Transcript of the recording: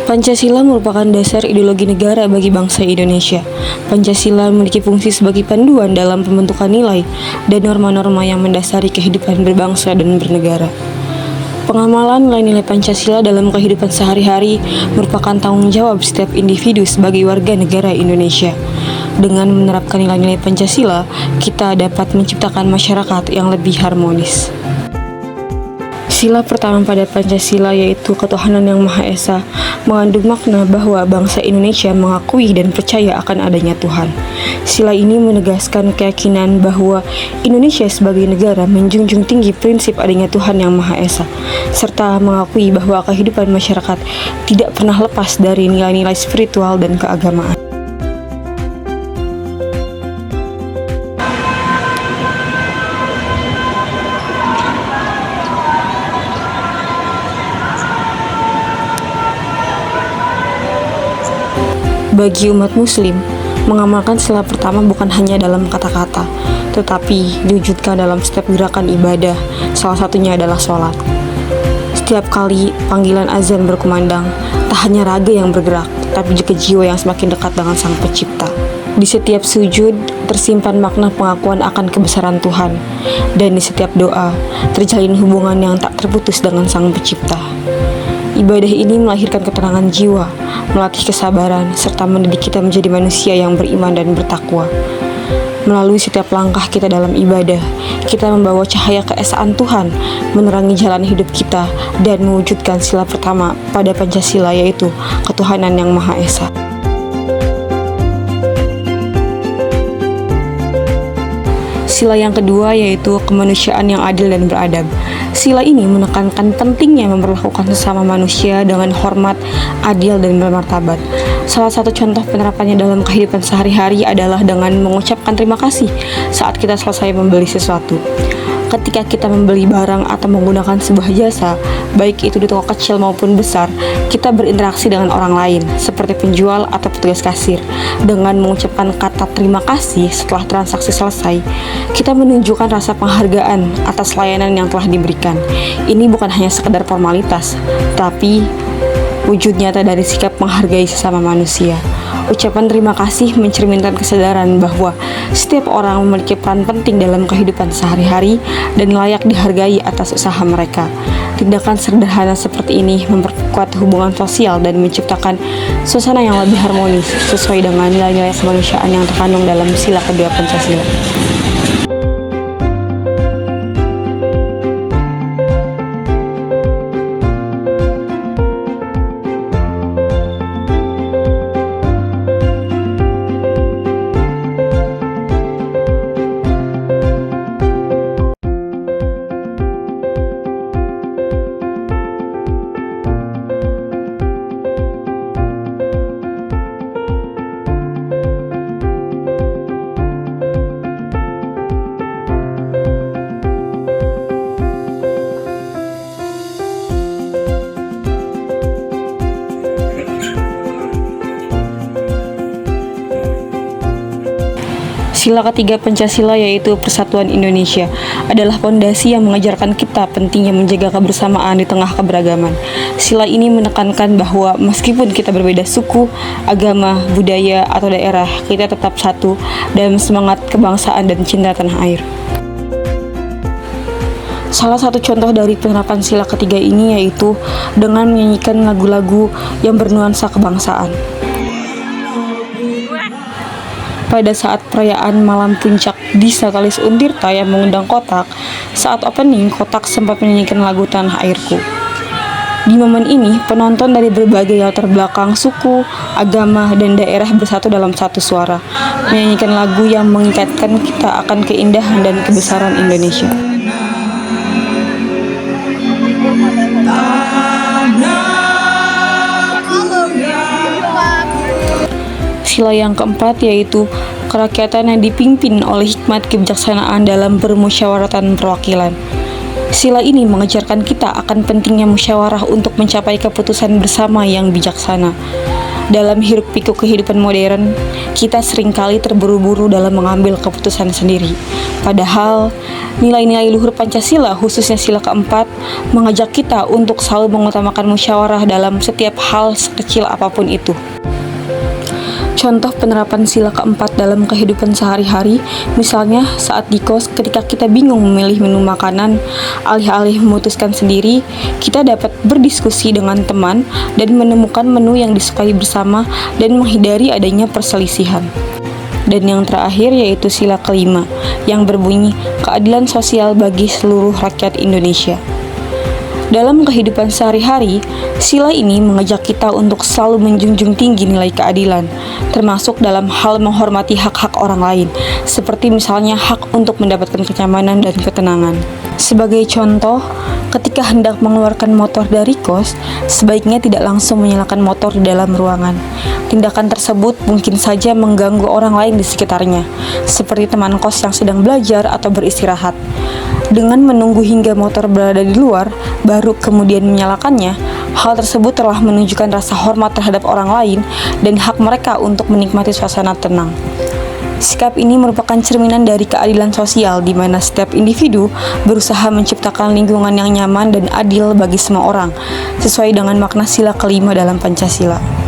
Pancasila merupakan dasar ideologi negara bagi bangsa Indonesia. Pancasila memiliki fungsi sebagai panduan dalam pembentukan nilai dan norma-norma yang mendasari kehidupan berbangsa dan bernegara. Pengamalan nilai-nilai Pancasila dalam kehidupan sehari-hari merupakan tanggung jawab setiap individu sebagai warga negara Indonesia. Dengan menerapkan nilai-nilai Pancasila, kita dapat menciptakan masyarakat yang lebih harmonis. Sila pertama pada Pancasila yaitu ketuhanan yang Maha Esa mengandung makna bahwa bangsa Indonesia mengakui dan percaya akan adanya Tuhan. Sila ini menegaskan keyakinan bahwa Indonesia sebagai negara menjunjung tinggi prinsip adanya Tuhan yang Maha Esa, serta mengakui bahwa kehidupan masyarakat tidak pernah lepas dari nilai-nilai spiritual dan keagamaan. Bagi umat muslim, mengamalkan sila pertama bukan hanya dalam kata-kata, tetapi diwujudkan dalam setiap gerakan ibadah, salah satunya adalah sholat. Setiap kali panggilan azan berkumandang, tak hanya raga yang bergerak, tapi juga jiwa yang semakin dekat dengan Sang Pencipta. Di setiap sujud, tersimpan makna pengakuan akan kebesaran Tuhan, dan di setiap doa, terjalin hubungan yang tak terputus dengan Sang Pencipta. Ibadah ini melahirkan ketenangan jiwa, melatih kesabaran, serta mendidik kita menjadi manusia yang beriman dan bertakwa. Melalui setiap langkah kita dalam ibadah, kita membawa cahaya keesaan Tuhan, menerangi jalan hidup kita, dan mewujudkan sila pertama pada Pancasila yaitu ketuhanan yang Maha Esa. Sila yang kedua yaitu kemanusiaan yang adil dan beradab. Sila ini menekankan pentingnya memperlakukan sesama manusia dengan hormat, adil, dan bermartabat. Salah satu contoh penerapannya dalam kehidupan sehari-hari adalah dengan mengucapkan terima kasih saat kita selesai membeli sesuatu. Ketika kita membeli barang atau menggunakan sebuah jasa, baik itu di toko kecil maupun besar, kita berinteraksi dengan orang lain, seperti penjual atau petugas kasir. Dengan mengucapkan kata terima kasih setelah transaksi selesai, kita menunjukkan rasa penghargaan atas layanan yang telah diberikan. Ini bukan hanya sekedar formalitas, tapi wujud nyata dari sikap menghargai sesama manusia. Ucapan terima kasih mencerminkan kesadaran bahwa setiap orang memiliki peran penting dalam kehidupan sehari-hari dan layak dihargai atas usaha mereka. Tindakan sederhana seperti ini memperkuat hubungan sosial dan menciptakan suasana yang lebih harmonis sesuai dengan nilai-nilai kemanusiaan yang terkandung dalam sila kedua Pancasila. Sila ketiga Pancasila yaitu Persatuan Indonesia adalah fondasi yang mengajarkan kita pentingnya menjaga kebersamaan di tengah keberagaman. Sila ini menekankan bahwa meskipun kita berbeda suku, agama, budaya, atau daerah, kita tetap satu dalam semangat kebangsaan dan cinta tanah air. Salah satu contoh dari penerapan sila ketiga ini yaitu dengan menyanyikan lagu-lagu yang bernuansa kebangsaan. Pada saat perayaan Malam Puncak di Satalis Untirta yang mengundang Kotak, saat opening, Kotak sempat menyanyikan lagu Tanah Airku. Di momen ini, penonton dari berbagai latar belakang, suku, agama, dan daerah bersatu dalam satu suara, menyanyikan lagu yang mengingatkan kita akan keindahan dan kebesaran Indonesia. Sila yang keempat yaitu kerakyatan yang dipimpin oleh hikmat kebijaksanaan dalam permusyawaratan perwakilan. Sila ini mengajarkan kita akan pentingnya musyawarah untuk mencapai keputusan bersama yang bijaksana. Dalam hiruk-pikuk kehidupan modern, kita seringkali terburu-buru dalam mengambil keputusan sendiri. Padahal, nilai-nilai luhur Pancasila, khususnya sila keempat, mengajak kita untuk selalu mengutamakan musyawarah dalam setiap hal sekecil apapun itu. Contoh penerapan sila keempat dalam kehidupan sehari-hari, misalnya saat di kos ketika kita bingung memilih menu makanan, alih-alih memutuskan sendiri, kita dapat berdiskusi dengan teman dan menemukan menu yang disukai bersama dan menghindari adanya perselisihan. Dan yang terakhir yaitu sila kelima, yang berbunyi keadilan sosial bagi seluruh rakyat Indonesia. Dalam kehidupan sehari-hari, sila ini mengajak kita untuk selalu menjunjung tinggi nilai keadilan, termasuk dalam hal menghormati hak-hak orang lain, seperti misalnya hak untuk mendapatkan kenyamanan dan ketenangan. Sebagai contoh, ketika hendak mengeluarkan motor dari kos, sebaiknya tidak langsung menyalakan motor di dalam ruangan. Tindakan tersebut mungkin saja mengganggu orang lain di sekitarnya, seperti teman kos yang sedang belajar atau beristirahat. Dengan menunggu hingga motor berada di luar, baru kemudian menyalakannya, hal tersebut telah menunjukkan rasa hormat terhadap orang lain dan hak mereka untuk menikmati suasana tenang. Sikap ini merupakan cerminan dari keadilan sosial di mana setiap individu berusaha menciptakan lingkungan yang nyaman dan adil bagi semua orang, sesuai dengan makna sila kelima dalam Pancasila.